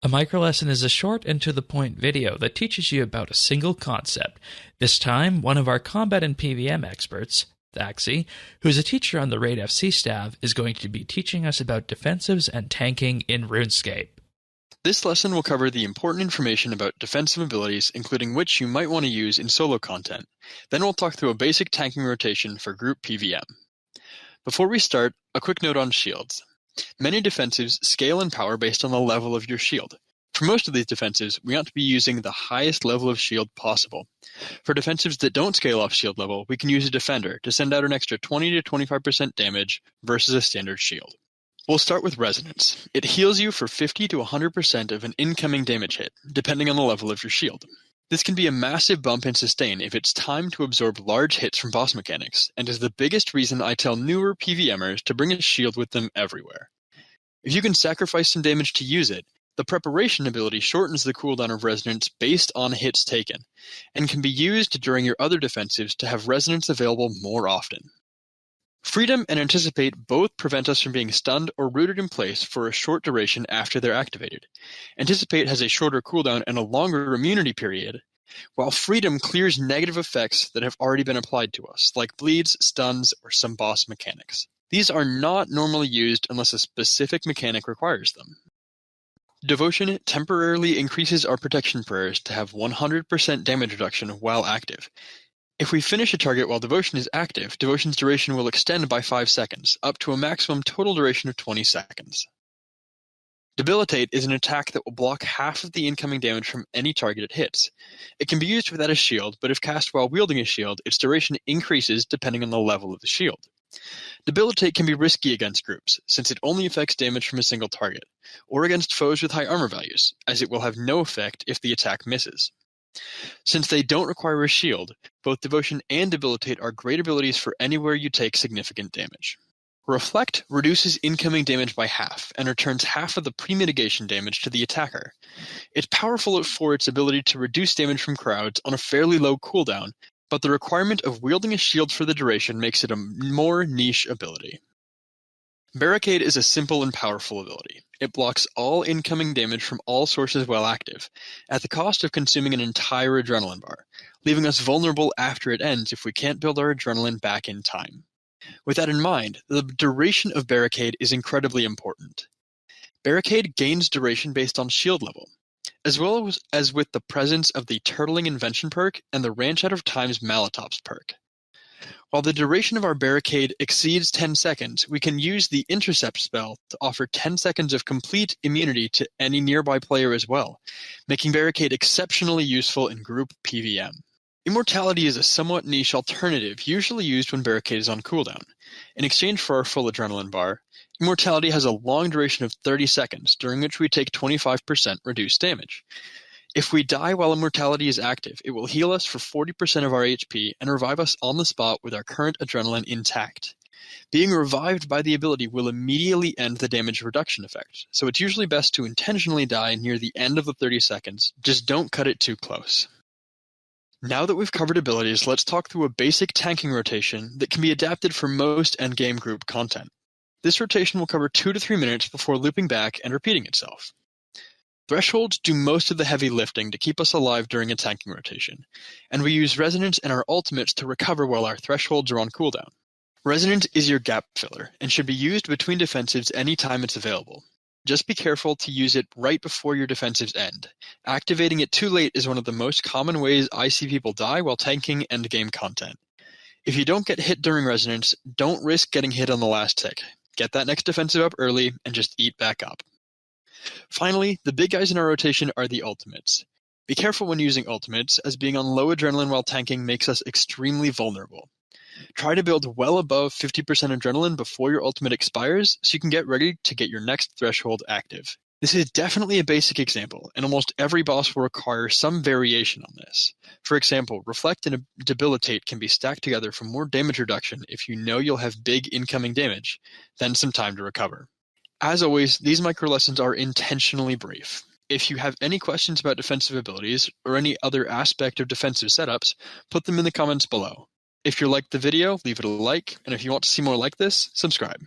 A microlesson is a short and to-the-point video that teaches you about a single concept. This time, one of our combat and PvM experts, Thaxi, who's a teacher on the Raid FC staff, is going to be teaching us about defensives and tanking in RuneScape. This lesson will cover the important information about defensive abilities, including which you might want to use in solo content. Then we'll talk through a basic tanking rotation for group PvM. Before we start, a quick note on shields. Many defensives scale in power based on the level of your shield. For most of these defensives, we want to be using the highest level of shield possible. For defensives that don't scale off shield level, we can use a defender to send out an extra 20 to 25% damage versus a standard shield. We'll start with resonance. It heals you for 50 to 100% of an incoming damage hit, depending on the level of your shield. This can be a massive bump in sustain if it's time to absorb large hits from boss mechanics, and is the biggest reason I tell newer PvMers to bring a shield with them everywhere. If you can sacrifice some damage to use it, the preparation ability shortens the cooldown of resonance based on hits taken, and can be used during your other defensives to have resonance available more often. Freedom and Anticipate both prevent us from being stunned or rooted in place for a short duration after they're activated. Anticipate has a shorter cooldown and a longer immunity period, while Freedom clears negative effects that have already been applied to us, like bleeds, stuns, or some boss mechanics. These are not normally used unless a specific mechanic requires them. Devotion temporarily increases our protection prayers to have 100% damage reduction while active. If we finish a target while Devotion is active, Devotion's duration will extend by 5 seconds, up to a maximum total duration of 20 seconds. Debilitate is an attack that will block half of the incoming damage from any target it hits. It can be used without a shield, but if cast while wielding a shield, its duration increases depending on the level of the shield. Debilitate can be risky against groups, since it only affects damage from a single target, or against foes with high armor values, as it will have no effect if the attack misses. Since they don't require a shield, both Devotion and Debilitate are great abilities for anywhere you take significant damage. Reflect reduces incoming damage by half, and returns half of the pre-mitigation damage to the attacker. It's powerful for its ability to reduce damage from crowds on a fairly low cooldown, but the requirement of wielding a shield for the duration makes it a more niche ability. Barricade is a simple and powerful ability. It blocks all incoming damage from all sources while active, at the cost of consuming an entire adrenaline bar, leaving us vulnerable after it ends if we can't build our adrenaline back in time. With that in mind, the duration of Barricade is incredibly important. Barricade gains duration based on shield level, as well as with the presence of the Turtling Invention perk and the Ranch Out of Time's Malatops perk. While the duration of our Barricade exceeds 10 seconds, we can use the Intercept spell to offer 10 seconds of complete immunity to any nearby player as well, making Barricade exceptionally useful in group PvM. Immortality is a somewhat niche alternative usually used when Barricade is on cooldown. In exchange for our full adrenaline bar, Immortality has a long duration of 30 seconds, during which we take 25% reduced damage. If we die while Immortality is active, it will heal us for 40% of our HP and revive us on the spot with our current adrenaline intact. Being revived by the ability will immediately end the damage reduction effect, so it's usually best to intentionally die near the end of the 30 seconds, just don't cut it too close. Now that we've covered abilities, let's talk through a basic tanking rotation that can be adapted for most endgame group content. This rotation will cover 2 to 3 minutes before looping back and repeating itself. Thresholds do most of the heavy lifting to keep us alive during a tanking rotation, and we use Resonance and our ultimates to recover while our thresholds are on cooldown. Resonance is your gap filler, and should be used between defensives anytime it's available. Just be careful to use it right before your defensives end. Activating it too late is one of the most common ways I see people die while tanking endgame content. If you don't get hit during Resonance, don't risk getting hit on the last tick. Get that next defensive up early and just eat back up. Finally, the big guys in our rotation are the ultimates. Be careful when using ultimates, as being on low adrenaline while tanking makes us extremely vulnerable. Try to build well above 50% adrenaline before your ultimate expires so you can get ready to get your next threshold active. This is definitely a basic example, and almost every boss will require some variation on this. For example, Reflect and Debilitate can be stacked together for more damage reduction if you know you'll have big incoming damage, then some time to recover. As always, these micro-lessons are intentionally brief. If you have any questions about defensive abilities or any other aspect of defensive setups, put them in the comments below. If you liked the video, leave it a like, and if you want to see more like this, subscribe.